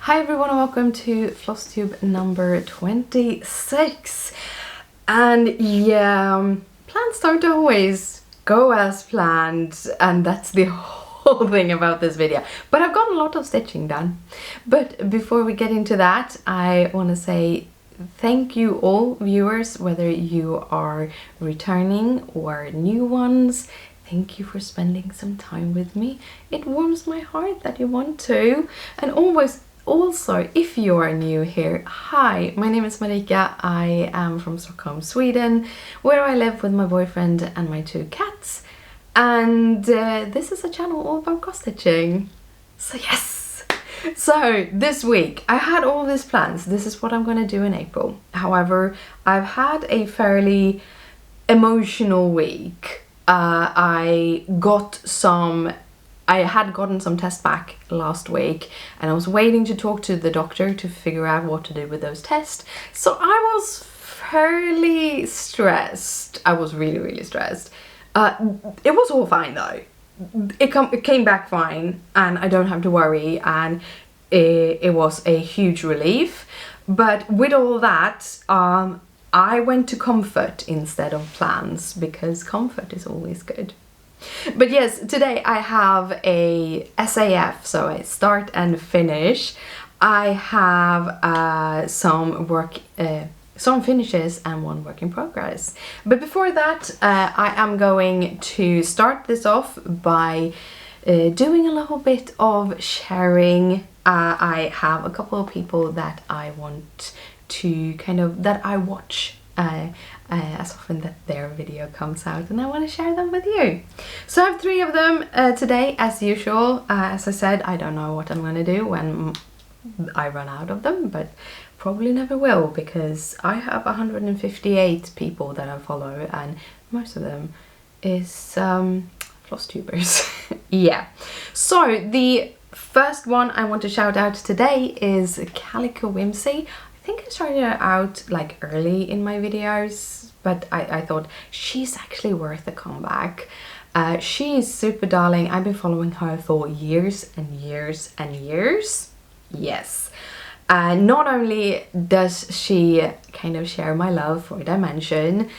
Hi everyone and welcome to Flosstube number 26. And yeah, plans don't always go as planned, and that's the whole thing about this video. But I've got a lot of stitching done. But before we get into that, I want to say thank you all viewers, whether you are returning or new ones. Thank you for spending some time with me. It warms my heart that you want to. And also, if you are new here, hi, my name is Marika. I am from Stockholm, Sweden, where I live with my boyfriend and my 2 cats. And this is a channel all about cross stitching. So yes! So this week I had all these plans. This is what I'm going to do in April. However, I've had a fairly emotional week. I had gotten some tests back last week and I was waiting to talk to the doctor to figure out what to do with those tests. So I was fairly stressed. I was really stressed. It was all fine though. It came back fine and I don't have to worry, and it was a huge relief. But with all that, I went to comfort instead of plans, because comfort is always good. But yes, today I have a SAF, so a start and finish. I have some finishes and one work in progress. But before that, I am going to start this off by doing a little bit of sharing. I have a couple of people that I want to that I watch as often that their video comes out, and I want to share them with you. So I have 3 of them today, as usual. As I said, I don't know what I'm going to do when I run out of them, but probably never will, because I have 158 people that I follow and most of them is Flosstubers. Yeah. So the first one I want to shout out today is Calico Whimsy. I think I started her out like early in my videos, but I thought she's actually worth a comeback. She is super darling. I've been following her for years and years and years. Yes. Not only does she kind of share my love for Dimension,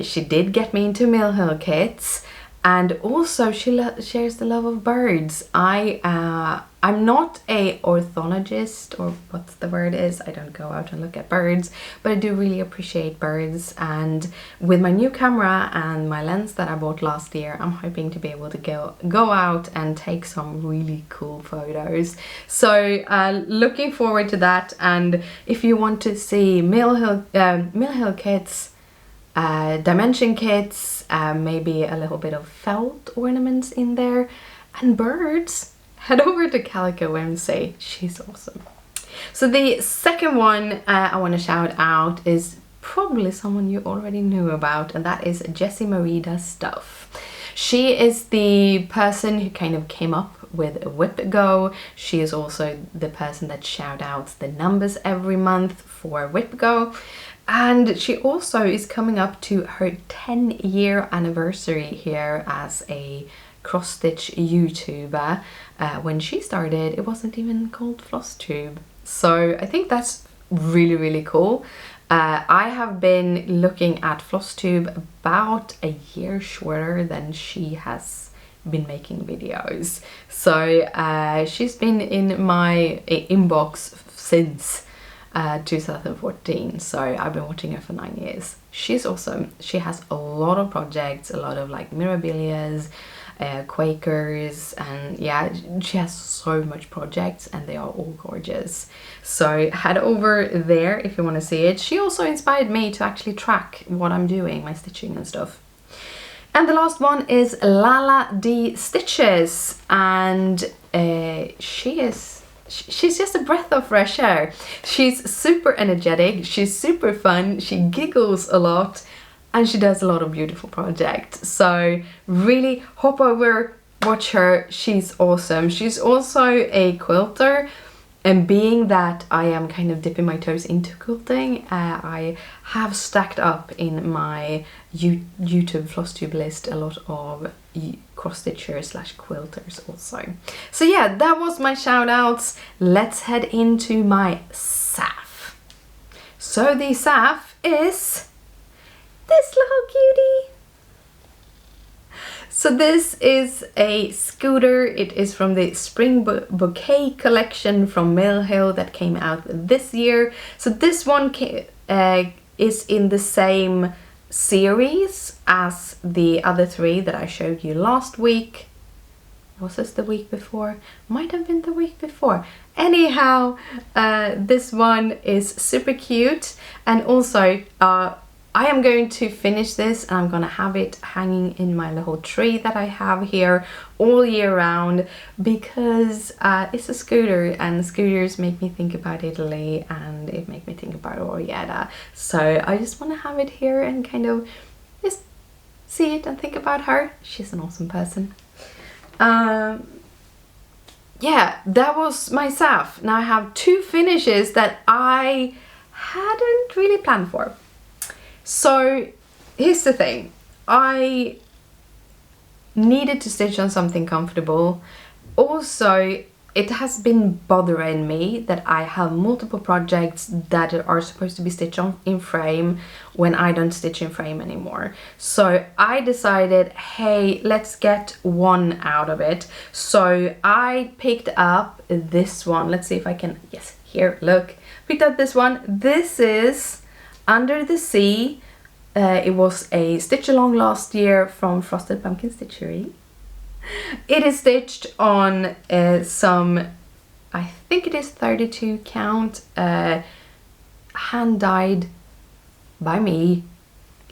she did get me into Mill kits, and also she shares the love of birds. I'm not a ornithologist, or what the word is. I don't go out and look at birds, but I do really appreciate birds. And with my new camera and my lens that I bought last year, I'm hoping to be able to go out and take some really cool photos. So looking forward to that. And if you want to see Mill kits, Dimension kits, maybe a little bit of felt ornaments in there, and birds, head over to Calico Whimsy. She's awesome. So the second one I want to shout out is probably someone you already knew about, and that is Jessie Marie Does Stuff. She is the person who kind of came up with Whip Go. She is also the person that shout out the numbers every month for Whip Go. And she also is coming up to her 10-year anniversary here as a cross-stitch YouTuber. When she started, it wasn't even called Flosstube. So I think that's really cool. I have been looking at Flosstube about a year shorter than she has been making videos. So she's been in my inbox since 2014, so I've been watching her for 9 years. She's awesome. She has a lot of projects, a lot of like Mirabilias, Quakers, and yeah, she has so much projects and they are all gorgeous. So head over there if you want to see it. She also inspired me to actually track what I'm doing, my stitching and stuff. And the last one is Lala D Stitches, and she's just a breath of fresh air. She's super energetic, she's super fun, she giggles a lot, and she does a lot of beautiful projects. So really hop over, watch her, she's awesome. She's also a quilter, And being that I am kind of dipping my toes into quilting, I have stacked up in my YouTube Flosstube list a lot of cross stitchers / quilters also. So yeah, that was my shout outs. Let's head into my SAF. So the SAF is this little cutie. So this is a scooter. It is from the Spring Bouquet collection from Mill Hill that came out this year. So this one is in the same series as the other three that I showed you last week. Was this the week before? Might have been the week before. Anyhow, this one is super cute, and also I am going to finish this and I'm gonna have it hanging in my little tree that I have here all year round, because it's a scooter and scooters make me think about Italy and it makes me think about Grey Aida. So I just want to have it here and kind of just see it and think about her. She's an awesome person. Yeah, that was my SAF. Now I have two finishes that I hadn't really planned for. So here's the thing, I needed to stitch on something comfortable. Also, it has been bothering me that I have multiple projects that are supposed to be stitched on in frame when I don't stitch in frame anymore. So I decided, hey, let's get one out of it. So I picked up this one. Let's see if I can, yes, here, look. Picked up this one. This is Under the Sea. It was a stitch along last year from Frosted Pumpkin Stitchery. It is stitched on some, I think it is 32 count, hand dyed by me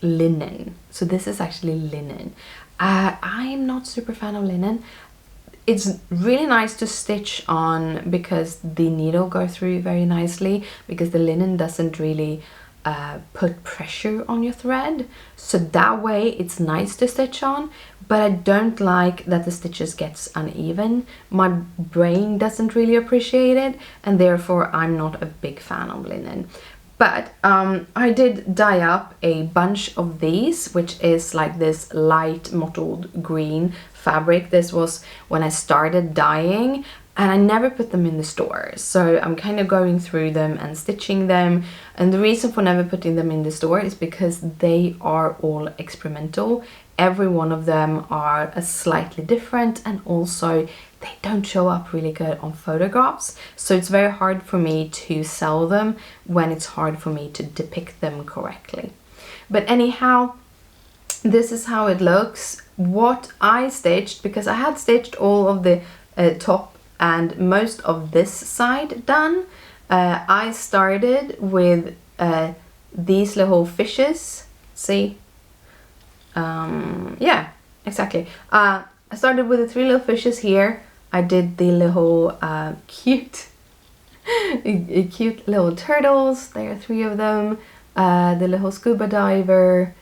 linen. So this is actually linen. I'm not super fan of linen. It's really nice to stitch on because the needle goes through very nicely, because the linen doesn't really put pressure on your thread, so that way it's nice to stitch on. But I don't like that the stitches gets uneven. My brain doesn't really appreciate it, and therefore I'm not a big fan of linen. But I did dye up a bunch of these, which is like this light mottled green fabric. This was when I started dyeing, and I never put them in the store, so I'm kind of going through them and stitching them. And the reason for never putting them in the store is because they are all experimental. Every one of them are slightly different, and also they don't show up really good on photographs, so it's very hard for me to sell them when it's hard for me to depict them correctly. But anyhow, this is how it looks. What I stitched, because I had stitched all of the top and most of this side done, I started with these little fishes. See? Yeah, exactly. I started with the three little fishes here. I did the little cute little turtles. There are three of them. The little scuba diver,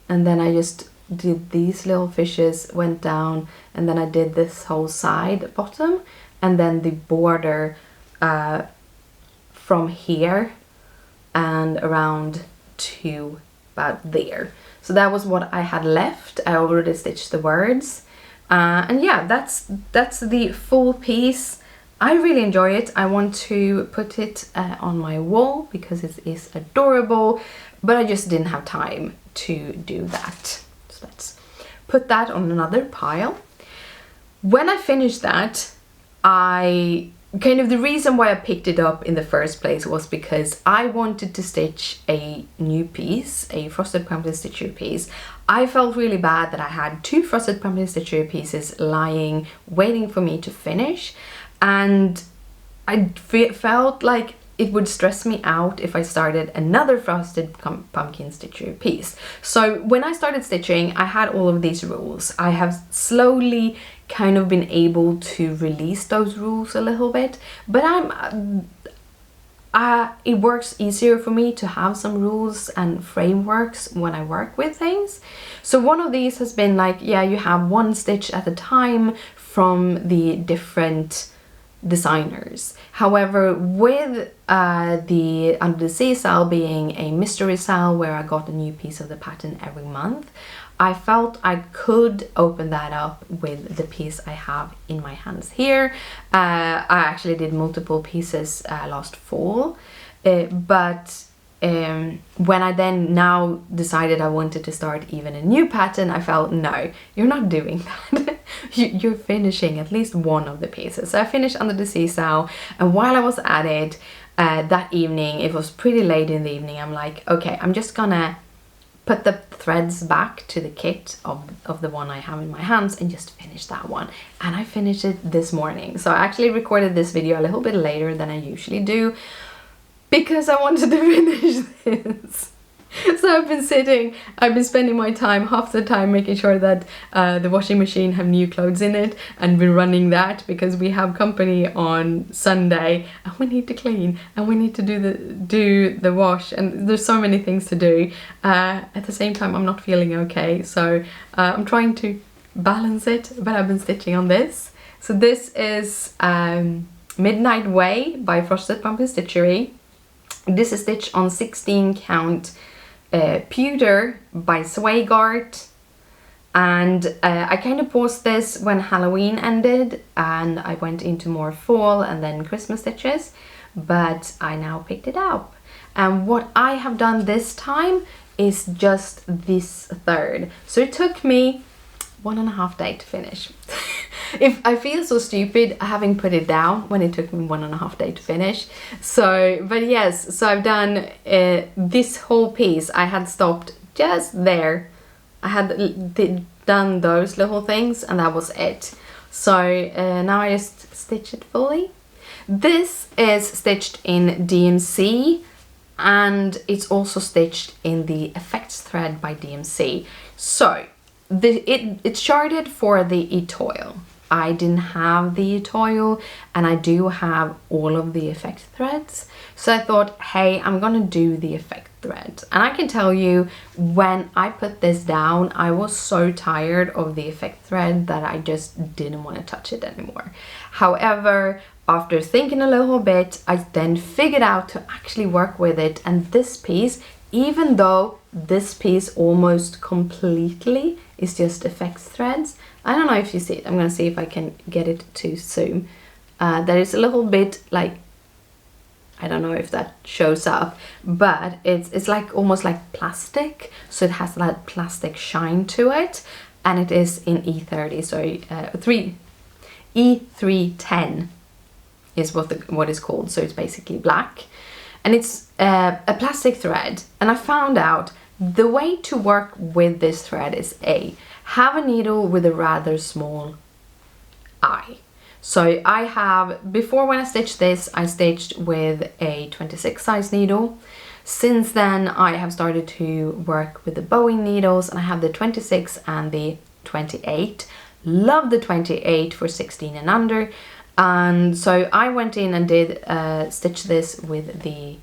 and then I just did these little fishes, went down, and then I did this whole side bottom, and then the border from here and around to about there. So that was what I had left. I already stitched the words, and yeah, that's the full piece. I really enjoy it. I want to put it on my wall because it is adorable, but I just didn't have time to do that. So let's put that on another pile. When I finished that, the reason why I picked it up in the first place was because I wanted to stitch a new piece, a Frosted Pumpkin Stitchery piece. I felt really bad that I had two Frosted Pumpkin Stitchery pieces lying, waiting for me to finish, and I felt like it would stress me out if I started another Frosted Pumpkin Stitchery piece. So when I started stitching, I had all of these rules. I have slowly kind of been able to release those rules a little bit, but it works easier for me to have some rules and frameworks when I work with things. So one of these has been like, yeah, you have one stitch at a time from the different designers. However, with the Under the Sea sale being a mystery sale where I got a new piece of the pattern every month, I felt I could open that up with the piece I have in my hands here. I actually did multiple pieces last fall, but when I then now decided I wanted to start even a new pattern, I felt, no, you're not doing that. You're finishing at least one of the pieces. So I finished Under the Sea sale, and while I was at it that evening, it was pretty late in the evening, I'm like, okay, I'm just gonna put the threads back to the kit of the one I have in my hands and just finish that one. And I finished it this morning. So I actually recorded this video a little bit later than I usually do because I wanted to finish this. So I've been spending my time, half the time, making sure that the washing machine have new clothes in it, and been running that because we have company on Sunday and we need to clean and we need to do the wash, and there's so many things to do. At the same time, I'm not feeling okay, so I'm trying to balance it, but I've been stitching on this. So this is Midnight Way by Frosted Pumpkin Stitchery. This is stitched on 16 count pewter by Zweigart, and I kind of paused this when Halloween ended and I went into more fall and then Christmas stitches, but I now picked it up. And what I have done this time is just this third, so it took me 1.5 days to finish. If I feel so stupid having put it down when it took me 1.5 days to finish. So, but yes, so I've done this whole piece. I had stopped just there. I had done those little things and that was it. So now I just stitch it fully. This is stitched in DMC, and it's also stitched in the effects thread by DMC. So it's charted for the Etoile. I didn't have the Etoile, and I do have all of the effect threads. So I thought, hey, I'm gonna do the effect threads. And I can tell you, when I put this down, I was so tired of the effect thread that I just didn't want to touch it anymore. However, after thinking a little bit, I then figured out to actually work with it, and this piece, even though this piece almost completely is just effects threads, I don't know if you see it. I'm gonna see if I can get it to zoom. There is a little bit like, I don't know if that shows up, but it's like almost like plastic, so it has that plastic shine to it, and it is in E30, so E310 is what is called, so it's basically black, and it's a plastic thread. And I found out the way to work with this thread is have a needle with a rather small eye. So I have, before when I stitched this, I stitched with a 26 size needle. Since then I have started to work with the bowing needles, and I have the 26 and the 28. Love the 28 for 16 and under. And so I went in and did stitch this with the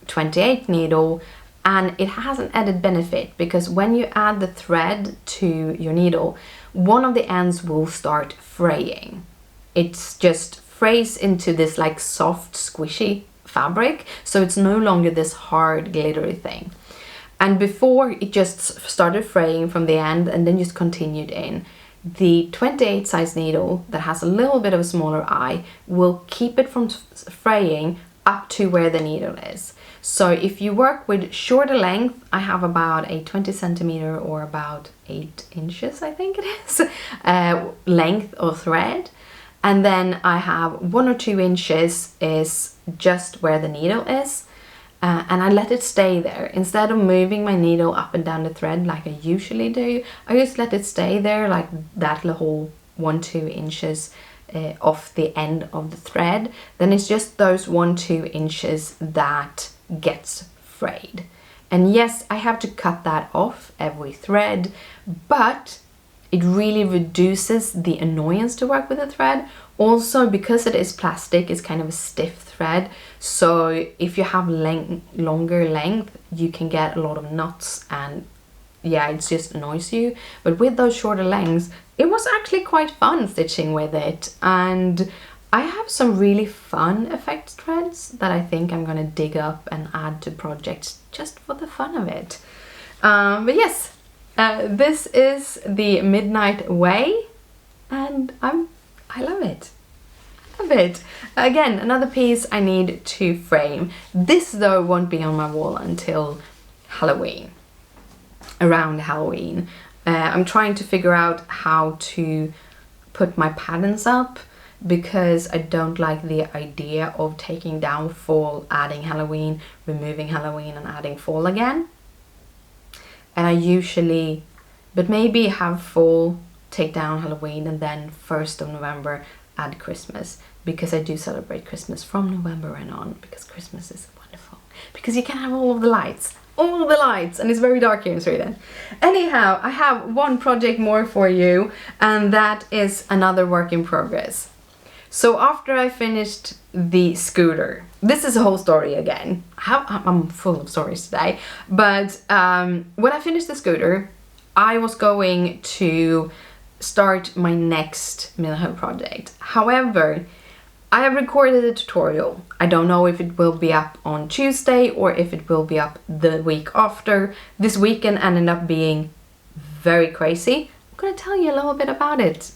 28 needle. And it has an added benefit, because when you add the thread to your needle, one of the ends will start fraying. It's just frays into this like soft, squishy fabric, so it's no longer this hard, glittery thing. And before, it just started fraying from the end and then just continued in. The 28 size needle that has a little bit of a smaller eye will keep it from fraying up to where the needle is. So if you work with shorter length, I have about a 20 centimeter or about 8 inches, I think it is, length of thread. And then I have 1 or 2 inches is just where the needle is. And I let it stay there. Instead of moving my needle up and down the thread like I usually do, I just let it stay there, like that little 1-2 inches off the end of the thread. Then it's just those 1-2 inches that gets frayed. And yes, I have to cut that off every thread, but it really reduces the annoyance to work with the thread. Also, because it is plastic, it's kind of a stiff thread, so if you have longer length, you can get a lot of knots, and yeah, it just annoys you. But with those shorter lengths, it was actually quite fun stitching with it, and I have some really fun effects threads that I think I'm gonna dig up and add to projects just for the fun of it. But yes, this is the Midnight Way, and I love it. I love it. Again, another piece I need to frame. This though won't be on my wall until Halloween, around Halloween. I'm trying to figure out how to put my patterns up, because I don't like the idea of taking down fall, adding Halloween, removing Halloween and adding fall again. And I usually, but maybe have fall, take down Halloween, and then 1st of November add Christmas, because I do celebrate Christmas from November and on, because Christmas is wonderful, because you can have all of the lights, and it's very dark here in Sweden. Anyhow, I have one project more for you, and that is another work in progress. So after I finished the scooter, this is a whole story again. I'm full of stories today, but when I finished the scooter, I was going to start my next Milho project. However, I have recorded a tutorial. I don't know if it will be up on Tuesday or if it will be up the week after. This weekend ended up being very crazy. I'm gonna tell you a little bit about it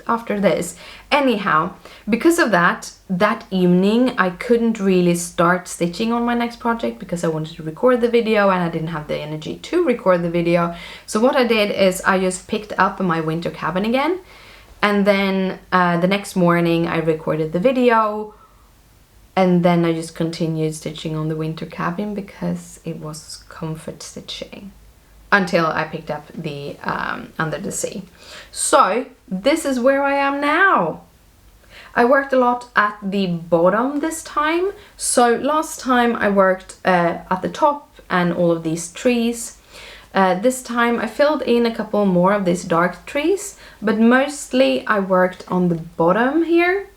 after this. Anyhow, because of that evening I couldn't really start stitching on my next project because I wanted to record the video and I didn't have the energy to record the video. So what I did is I just picked up my winter cabin again, and then the next morning I recorded the video, and then I just continued stitching on the winter cabin because it was comfort stitching until I picked up the Under the Sea. So this is where I am now. I worked a lot at the bottom this time. So last time I worked at the top and all of these trees. This time I filled in a couple more of these dark trees, but mostly I worked on the bottom here.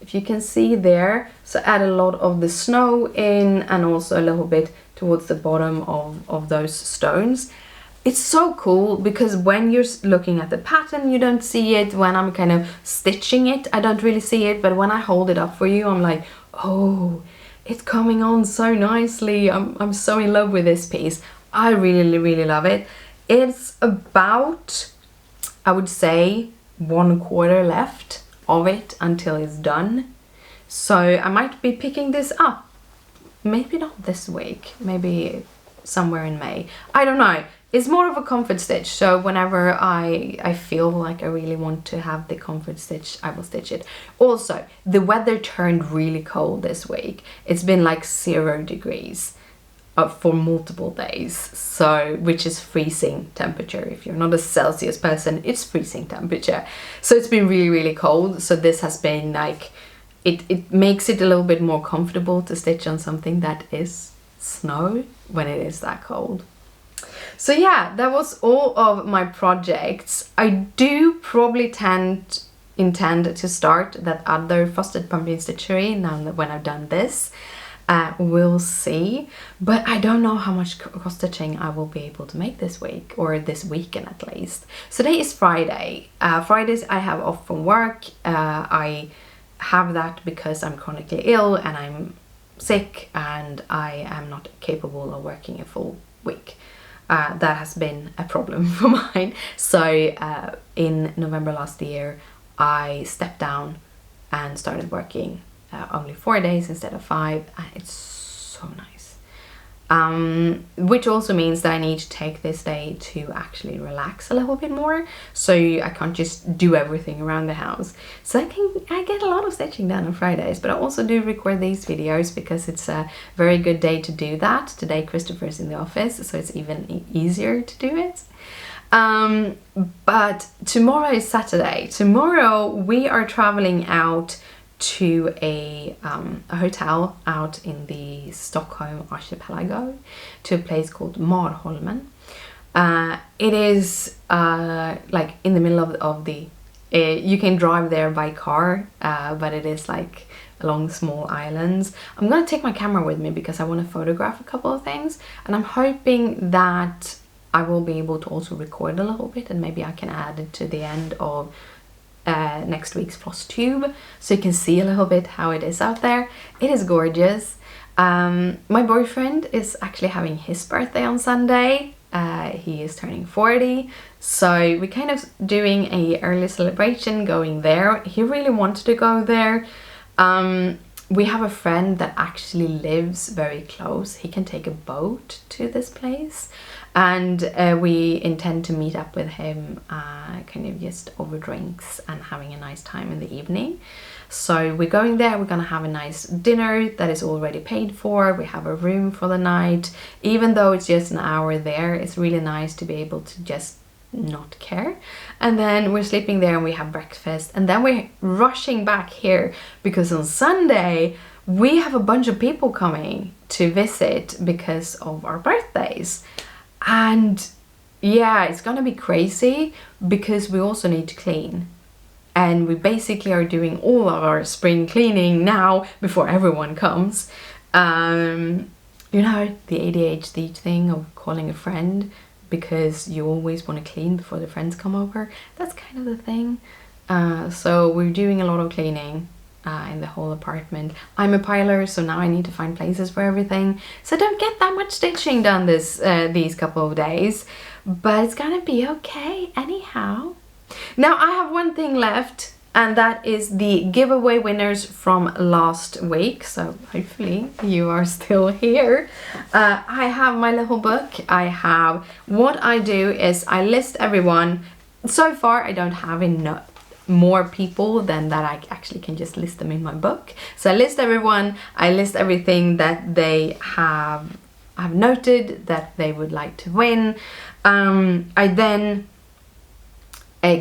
If you can see there, so add a lot of the snow in and also a little bit towards the bottom of those stones. It's so cool because when you're looking at the pattern you don't see it. When I'm kind of stitching it I don't really see it, but when I hold it up for you I'm like, oh, it's coming on so nicely. I'm so in love with this piece. I really love it. It's about, I would say, 1/4 left of it until it's done. So I might be picking this up. Maybe not this week, maybe somewhere in May. I don't know. It's more of a comfort stitch, so whenever I feel like I really want to have the comfort stitch, I will stitch it. Also, the weather turned really cold this week. It's been like 0 degrees for multiple days, so which is freezing temperature. If you're not a Celsius person, it's freezing temperature. So it's been really cold, so this has been like, it makes it a little bit more comfortable to stitch on something that is snow when it is that cold. So yeah, that was all of my projects. I do probably intend to start that other frosted pumpkin stitchery now that when I've done this. We'll see, but I don't know how much cross stitching I will be able to make this week, or this weekend at least. So today is Friday. Fridays I have off from work. I have that because I'm chronically ill and I'm sick and I am not capable of working a full week. That has been a problem for mine. So in November last year I stepped down and started working only 4 days instead of 5, and it's so nice. Which also means that I need to take this day to actually relax a little bit more, so I can't just do everything around the house. So I get a lot of stitching done on Fridays, but I also do record these videos because it's a very good day to do that. Today Christopher's in the office, so it's even easier to do it. But tomorrow is Saturday. Tomorrow we are traveling out to a hotel out in the Stockholm archipelago, to a place called Marholmen. It is like in the middle of the you can drive there by car, but it is like along small islands. I'm gonna take my camera with me because I want to photograph a couple of things, and I'm hoping that I will be able to also record a little bit, and maybe I can add it to the end of next week's Flosstube, so you can see a little bit how it is out there. It is gorgeous. My boyfriend is actually having his birthday on Sunday. He is turning 40, so we're kind of doing a early celebration going there. He really wanted to go there. We have a friend that actually lives very close. He can take a boat to this place, and we intend to meet up with him kind of just over drinks and having a nice time in the evening. So we're going there, we're gonna have a nice dinner that is already paid for. We have a room for the night. Even though it's just an hour there, it's really nice to be able to just not care. And then we're sleeping there and we have breakfast, and then we're rushing back here because on Sunday we have a bunch of people coming to visit because of our birthdays. And yeah, it's gonna be crazy because we also need to clean. And we basically are doing all of our spring cleaning now before everyone comes. You know, the ADHD thing of calling a friend because you always want to clean before the friends come over. That's kind of the thing. So we're doing a lot of cleaning in the whole apartment. I'm a piler, so now I need to find places for everything. So I don't get that much stitching done these couple of days. But it's gonna be okay anyhow. Now I have one thing left, and that is the giveaway winners from last week. So hopefully you are still here. I have my little book. What I do is I list everyone. So far I don't have enough more people than that I actually can just list them in my book. So I list everyone, I list everything that they have noted that they would like to win. I then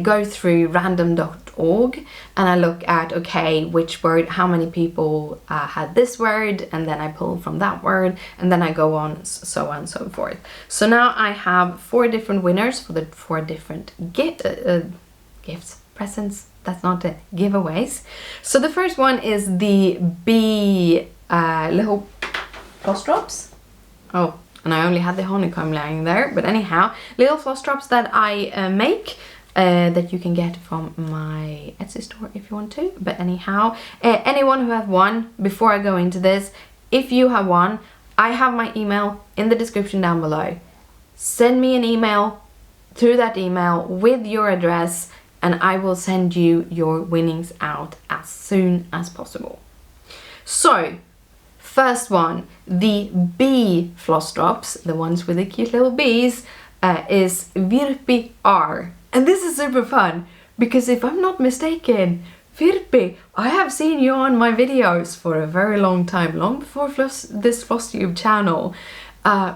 go through random.org and I look at, okay, which word, how many people had this word, and then I pull from that word, and then I go on, so on and so forth. So now I have 4 different winners for the 4 different gifts, presents, that's not it, giveaways. So the first one is the bee little floss drops. Oh, and I only had the honeycomb lying there, but anyhow, little floss drops that I make. That you can get from my Etsy store if you want to. But anyhow, anyone who have won, before I go into this, if you have won, I have my email in the description down below. Send me an email through that email with your address, and I will send you your winnings out as soon as possible. So, first one, the bee floss drops, the ones with the cute little bees, is Virpi R. And this is super fun, because if I'm not mistaken, Virpi, I have seen you on my videos for a very long time, long before this Flosstube channel,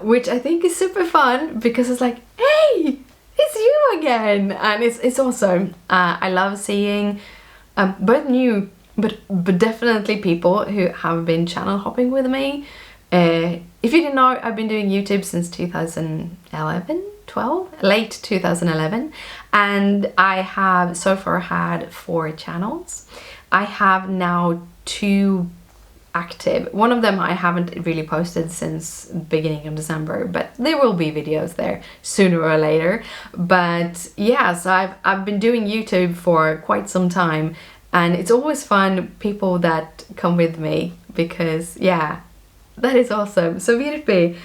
which I think is super fun, because it's like, hey, it's you again, and it's awesome. I love seeing both new, but definitely people who have been channel hopping with me. If you didn't know, I've been doing YouTube since 2012, late 2011, and I have so far had 4 channels. I have now 2 active. One of them I haven't really posted since beginning of December, but there will be videos there sooner or later. But yeah, so I've been doing YouTube for quite some time, and it's always fun, people that come with me, because yeah, that is awesome. So Virpi,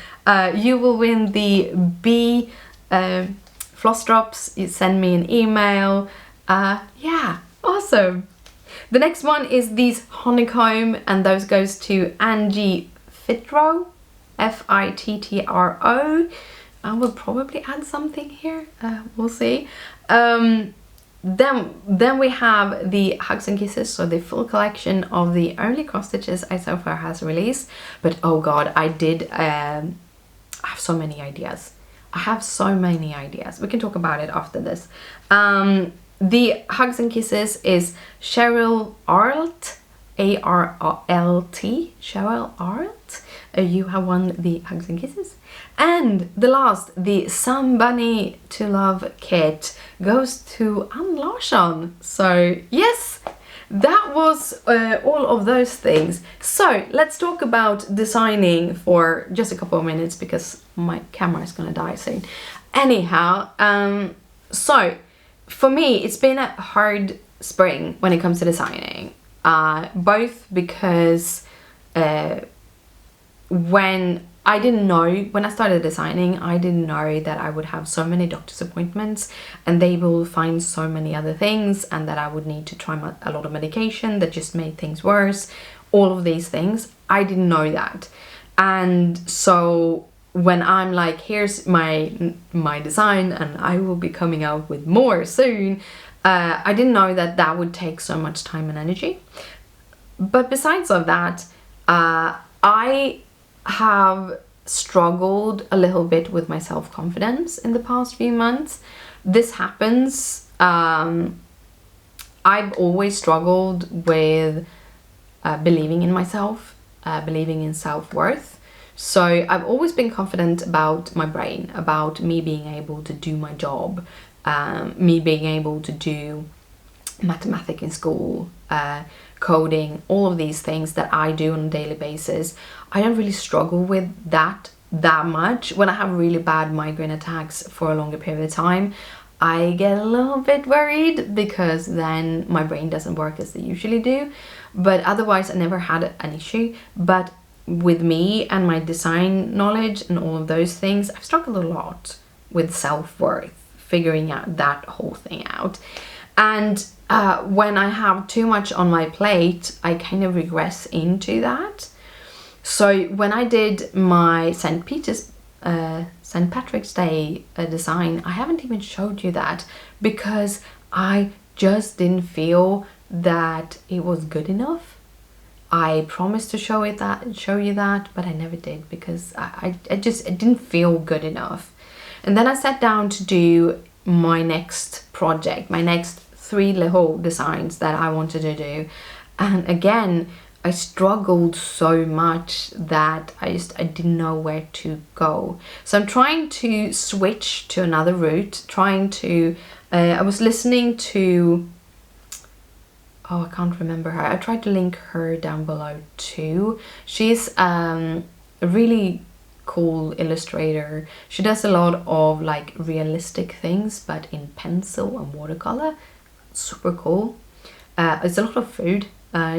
you will win the bee floss drops. You send me an email. Yeah, awesome. The next one is these honeycomb, and those goes to Angie Fitro, F-I-T-T-R-O. I will probably add something here, we'll see. Then we have the Hugs and Kisses, so the full collection of the only cross stitches I so far has released. But oh god, I have so many ideas. I have so many ideas. We can talk about it after this. The Hugs and Kisses is Cheryl Arlt, A-R-L-T, Cheryl Arlt. You have won the Hugs and Kisses. And the last, the Some Bunny to Love kit, goes to Ann Larsson. So yes, that was all of those things. So let's talk about designing for just a couple of minutes, because my camera is gonna die soon. Anyhow, so for me it's been a hard spring when it comes to designing. Both because when I started designing, I didn't know that I would have so many doctor's appointments and they will find so many other things, and that I would need to try a lot of medication that just made things worse. All of these things, I didn't know that. And so when I'm like, here's my design and I will be coming out with more soon, I didn't know that that would take so much time and energy. But besides of that, I have struggled a little bit with my self-confidence in the past few months. This happens. I've always struggled with believing in myself, believing in self-worth. So I've always been confident about my brain, about me being able to do my job, me being able to do mathematics in school, coding, all of these things that I do on a daily basis. I don't really struggle with that much. When I have really bad migraine attacks for a longer period of time, I get a little bit worried because then my brain doesn't work as they usually do. But otherwise I never had an issue. But with me and my design knowledge and all of those things, I've struggled a lot with self-worth, figuring out that whole thing out. And when I have too much on my plate, I kind of regress into that. So when I did my St. Patrick's Day design, I haven't even showed you that because I just didn't feel that it was good enough. I promised to show you that, but I never did because it didn't feel good enough. And then I sat down to do my next project, my next 3 little designs that I wanted to do, and again I struggled so much that I didn't know where to go. So I'm trying to switch to another route, I was listening to, oh, I can't remember her. I tried to link her down below too. She's a really cool illustrator. She does a lot of like realistic things but in pencil and watercolor. Super cool. It's a lot of food.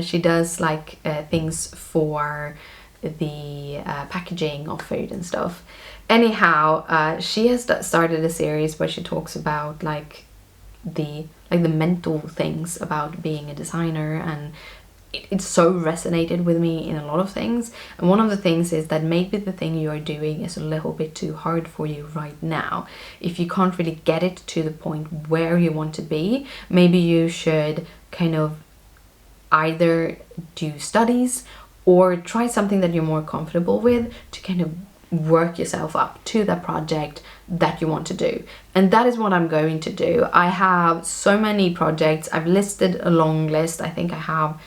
She does like things for the packaging of food and stuff. Anyhow, she has started a series where she talks about like the mental things about being a designer, and it so resonated with me in a lot of things. And one of the things is that maybe the thing you are doing is a little bit too hard for you right now. If you can't really get it to the point where you want to be, maybe you should kind of either do studies or try something that you're more comfortable with to kind of work yourself up to that project that you want to do. And that is what I'm going to do. I have so many projects. I've listed a long list. I think I have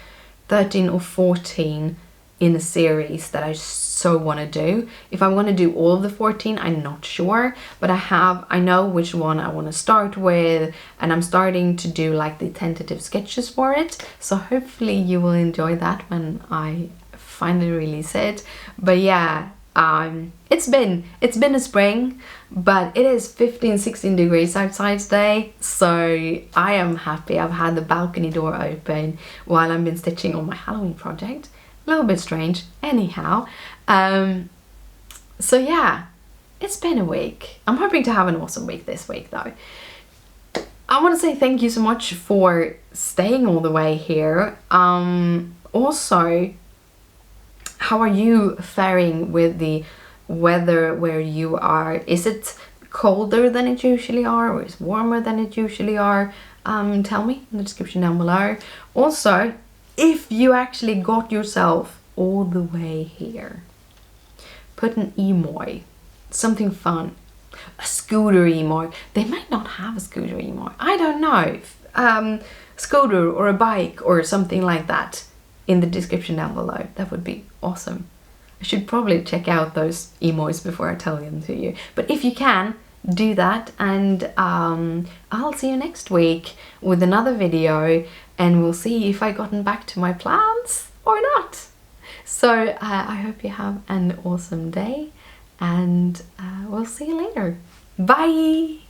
13 or 14 in a series that I so want to do. If I want to do all of the 14, I'm not sure, but I know which one I want to start with, and I'm starting to do like the tentative sketches for it. So hopefully you will enjoy that when I finally release it. But yeah, it's been a spring, but it is 15-16 degrees outside today, so I am happy. I've had the balcony door open while I've been stitching on my Halloween project. A little bit strange, anyhow. So yeah, it's been a week. I'm hoping to have an awesome week this week though. I want to say thank you so much for staying all the way here. Also, how are you faring with the weather where you are? Is it colder than it usually are, or is it warmer than it usually are? Tell me in the description down below. Also, if you actually got yourself all the way here, put an emoji, something fun, a scooter emoji. They might not have a scooter emoji, I don't know. Scooter or a bike or something like that in the description down below. That would be awesome. I should probably check out those emojis before I tell them to you. But if you can, do that, and I'll see you next week with another video, and we'll see if I've gotten back to my plans or not. So I hope you have an awesome day, and we'll see you later. Bye!